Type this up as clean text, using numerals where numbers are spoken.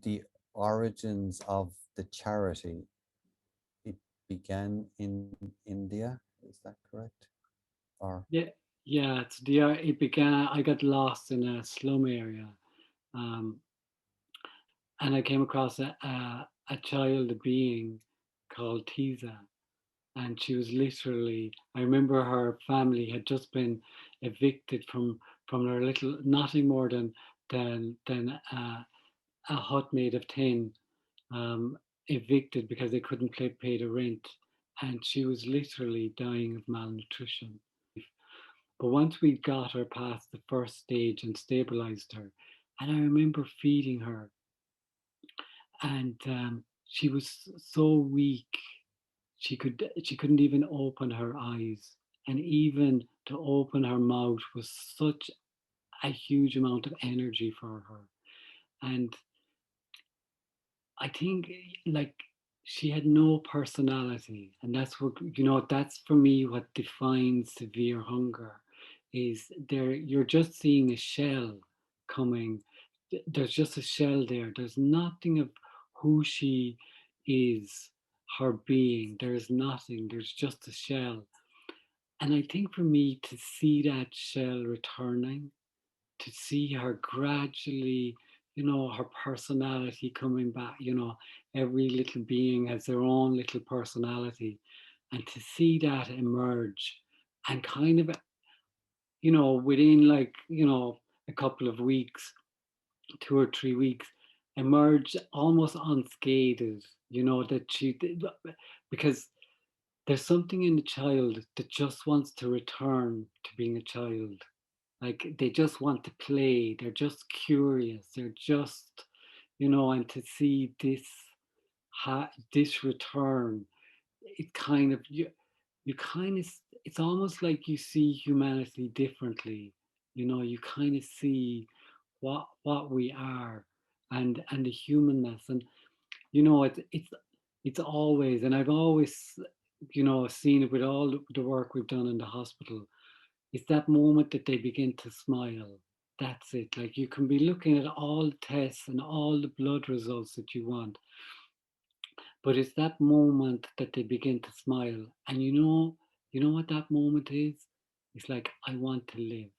the origins of the charity, it began in India. Is that correct? Or Yeah, yeah. It began. I got lost in a slum area, um, and I came across a child being called Tiza, and she was literally. I remember her family had just been evicted from their little, nothing more than a hut made of tin, um, evicted because they couldn't pay the rent, and she was literally dying of malnutrition. But once we got her past the first stage and stabilized her, and I remember feeding her, and she was so weak she couldn't even open her eyes, and even to open her mouth was such a huge amount of energy for her. And I think like she had no personality, and that's what that's for me what defines severe hunger is there you're just seeing a shell coming. There's just a shell there. There's nothing of who she is, her being. There's nothing. There's just a shell. And I think for me to see that shell returning, to see her gradually, her personality coming back, every little being has their own little personality. And to see that emerge and kind of, within like, a couple of weeks, 2 or 3 weeks, emerge almost unscathed, that she did, because there's something in the child that just wants to return to being a child. Like they just want to play, they're just curious, they're just, and to see this return, it kind of you kind of it's almost like you see humanity differently. You kind of see what we are, and the humanness, and it's always, and I've always seen it with all the work we've done in the hospital. It's that moment that they begin to smile. That's it. Like you can be looking at all the tests and all the blood results that you want, but it's that moment that they begin to smile. And you know what that moment is? It's like, I want to live.